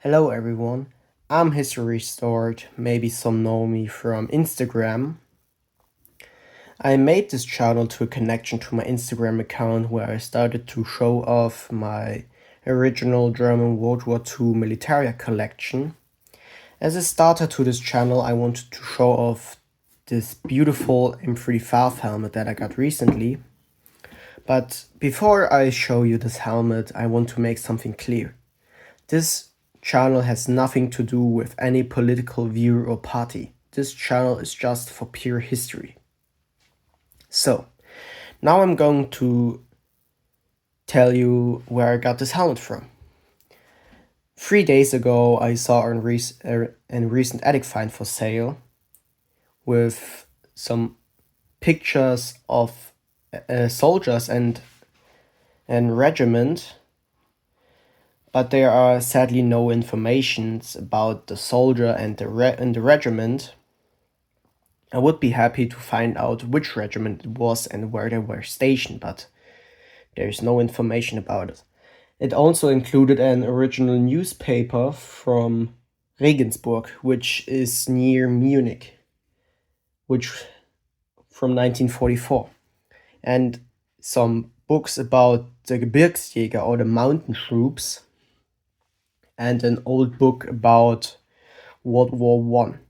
Hello everyone, I'm History Restored. Maybe some know me from Instagram. I made this channel to a connection to my Instagram account where I started to show off my original German World War II militaria collection. As a starter to this channel, I wanted to show off this beautiful M35 helmet that I got recently. But before I show you this helmet, I want to make something clear. This channel has nothing to do with any political view or party. This channel is just for pure history. So, now I'm going to tell you where I got this helmet from. 3 days ago, I saw a recent attic find for sale with some pictures of soldiers and regiment, but there are sadly no informations about the soldier and the regiment. I would be happy to find out which regiment it was and where they were stationed, but there is no information about it. It also included an original newspaper from Regensburg, which is near Munich, which from 1944, and some books about the Gebirgsjäger or the mountain troops, and an old book about World War One.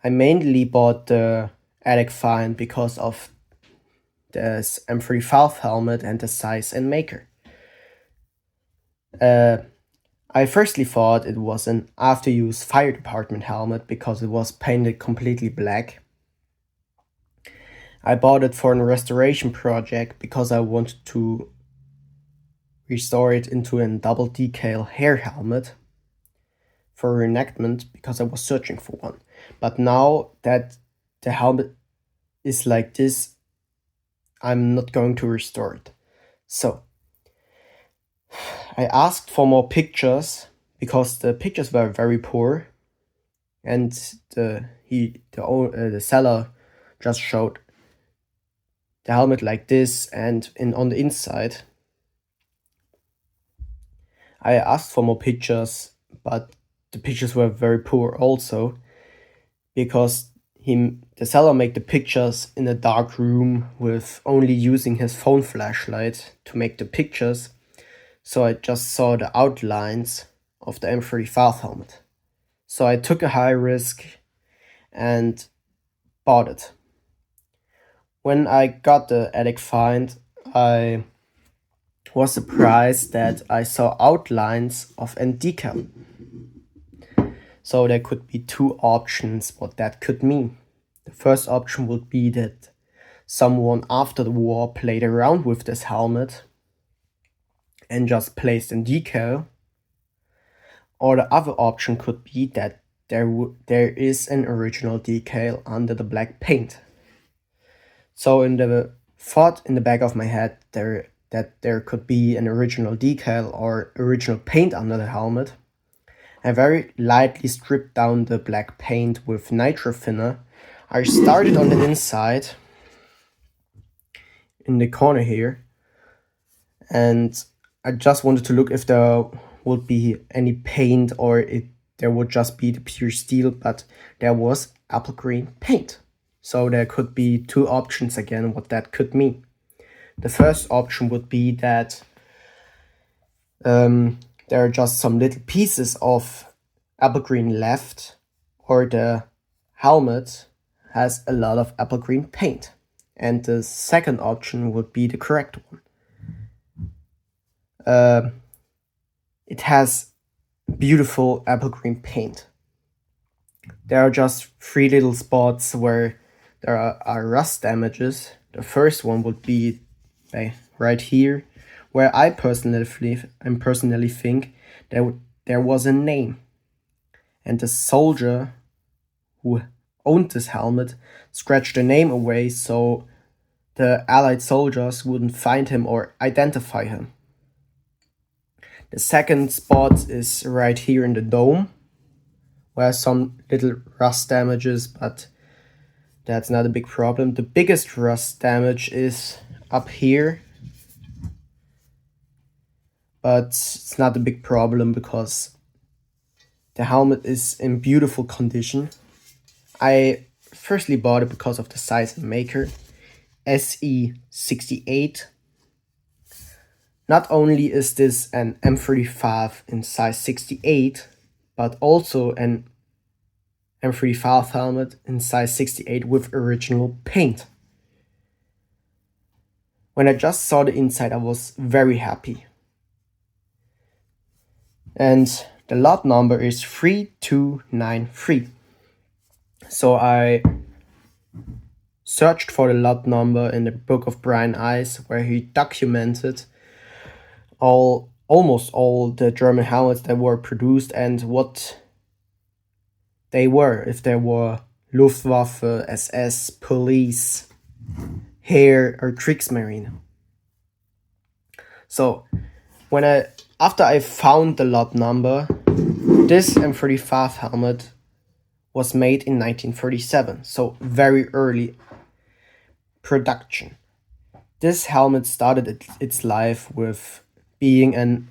I mainly bought the attic find because of the M35 helmet and the size and maker. I firstly thought it was an after-use fire department helmet because it was painted completely black. I bought it for a restoration project because I wanted to restore it into a double decal hair helmet for reenactment because I was searching for one. But now that the helmet is like this, I'm not going to restore it. So I asked for more pictures because the pictures were very poor, and the seller just showed the helmet like this and on the inside. I asked for more pictures, but the pictures were very poor also because the seller made the pictures in a dark room with only using his phone flashlight to make the pictures. So I just saw the outlines of the M35 helmet. So I took a high risk and bought it. When I got the attic find, I was surprised that I saw outlines of a decal. So there could be two options what that could mean. The first option would be that someone after the war played around with this helmet and just placed a decal. Or the other option could be that there is an original decal under the black paint. So in the thought in the back of my head that there could be an original decal or original paint under the helmet, I very lightly stripped down the black paint with nitro thinner. I started on the inside in the corner here, and I just wanted to look if there would be any paint or there would just be the pure steel, but there was apple green paint. So there could be two options again what that could mean. The first option would be that there are just some little pieces of apple green left, or the helmet has a lot of apple green paint. And the second option would be the correct one. It has beautiful apple green paint. There are just three little spots where there are rust damages. The first one would be right here, where I personally think there was a name, and the soldier who owned this helmet scratched the name away so the Allied soldiers wouldn't find him or identify him. The second spot is right here in the dome, where some little rust damages, but that's not a big problem. The biggest rust damage is up here, but it's not a big problem because The helmet is in beautiful condition. I firstly bought it because of the size and maker. SE68. Not only is this an M35 in size 68, but also an M35 helmet in size 68 with original paint. When I just saw the inside, I was very happy. And the lot number is 3293. So I searched for the lot number in the book of Brian Ice, where he documented almost all the German helmets that were produced and what they were, if they were Luftwaffe, SS, police, Heer, or Kriegsmarine. So after I found the lot number, this M35 helmet was made in 1937, so very early production. This helmet started its life with being a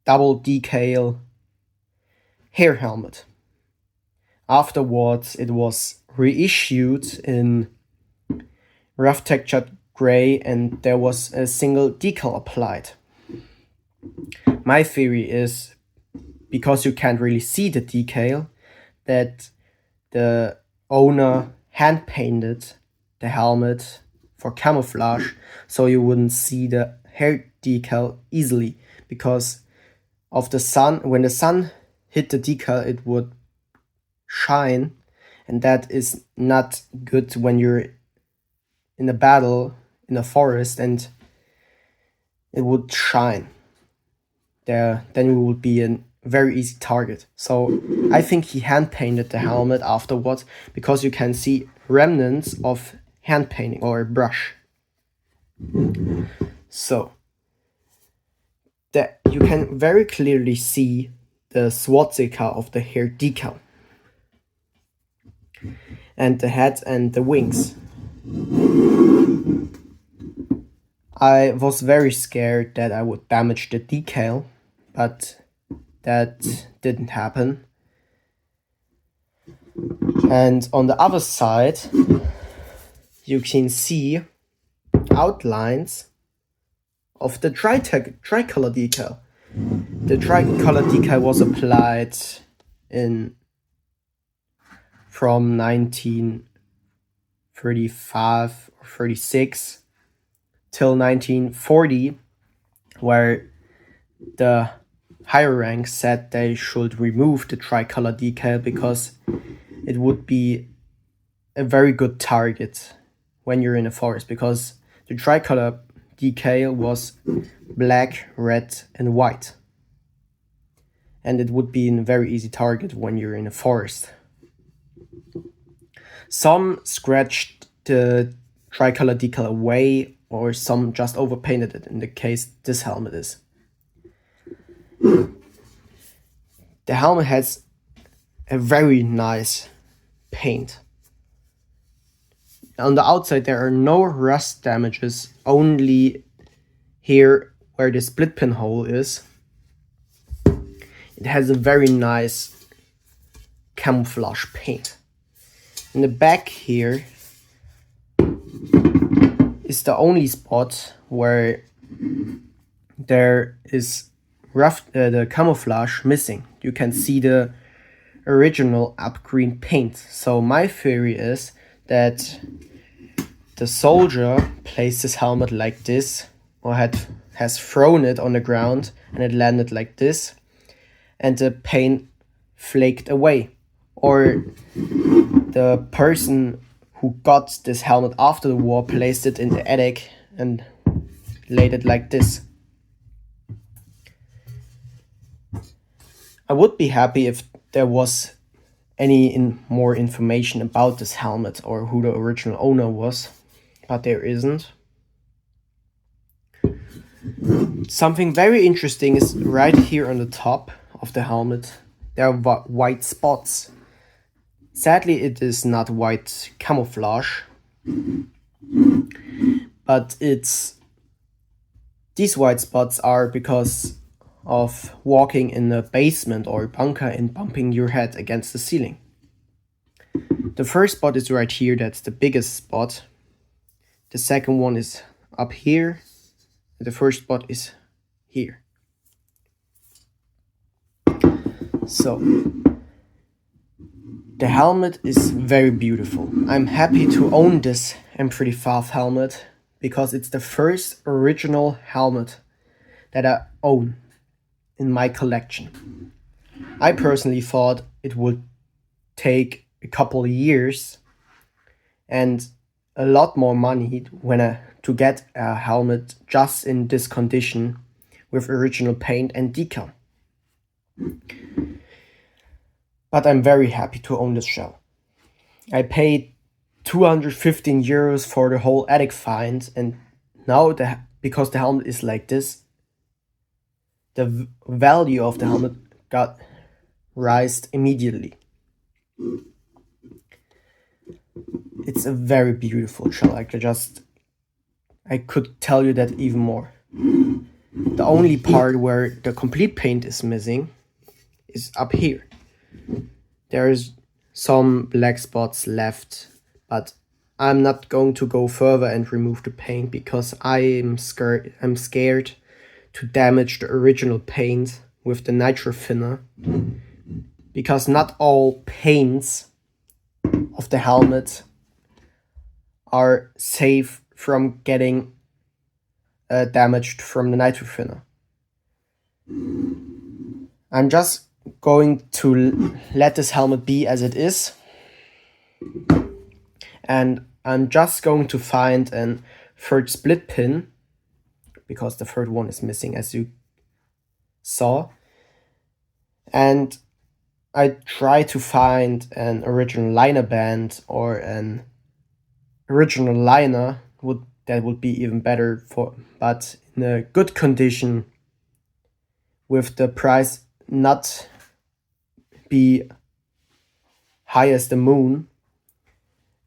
double decal hair helmet. Afterwards, it was reissued in rough textured gray, and there was a single decal applied. My theory is, because you can't really see the decal, that the owner hand painted the helmet for camouflage, so you wouldn't see the hair decal easily, because of the sun. When the sun hit the decal, it would shine, and that is not good when you're in a battle in a forest and it would shine there. Then you would be a very easy target. So I think he hand painted the helmet afterwards, because you can see remnants of hand painting or a brush. So you can very clearly see the swastika of the hair decal and the head and the wings. I was very scared that I would damage the decal, but that didn't happen. And on the other side, you can see outlines of the tricolor decal. The tricolor decal was applied from 1935 or 36 till 1940, where the higher ranks said they should remove the tricolor decal because it would be a very good target when you're in a forest, because the tricolor decal was black, red, and white, and it would be a very easy target when you're in a forest. Some scratched the tricolor decal away, or some just overpainted it, in the case this helmet is. The helmet has a very nice paint. On the outside there are no rust damages, only here where the split pin hole is. It has a very nice camouflage paint. In the back here is the only spot where there is the camouflage missing. You can see the original up green paint. So my theory is that the soldier placed his helmet like this, or has thrown it on the ground and it landed like this, and the paint flaked away. Or the person who got this helmet after the war placed it in the attic and laid it like this. I would be happy if there was any more information about this helmet or who the original owner was, but there isn't. Something very interesting is right here on the top of the helmet. There are white spots. Sadly, it is not white camouflage, but these white spots are because of walking in a basement or a bunker and bumping your head against the ceiling. The first spot is right here, that's the biggest spot. The second one is up here. The first spot is here. So, the helmet is very beautiful. I'm happy to own this M35 helmet because it's the first original helmet that I own in my collection. I personally thought it would take a couple of years and a lot more money to get a helmet just in this condition with original paint and decal. But I'm very happy to own this shell. I paid 215 euros for the whole attic find, and now because the helmet is like this, the value of the helmet got raised immediately. It's a very beautiful shell. I could tell you that even more. The only part where the complete paint is missing is up here. There's some black spots left, but I'm not going to go further and remove the paint because I'm scared to damage the original paint with the nitro thinner, because not all paints of the helmet are safe from getting damaged from the nitro thinner. I'm just going to let this helmet be as it is, and I'm just going to find a third split pin because the third one is missing, as you saw, and I try to find an original liner band or an original liner that would be even better, but in a good condition, with the price not be high as the moon,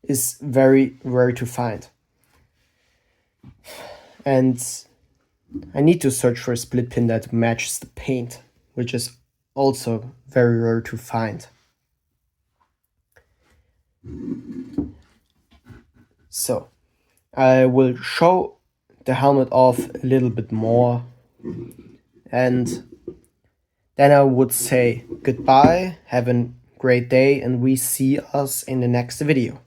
is very rare to find. And I need to search for a split pin that matches the paint, which is also very rare to find. So I will show the helmet off a little bit more, and then I would say goodbye, have a great day, and we see us in the next video.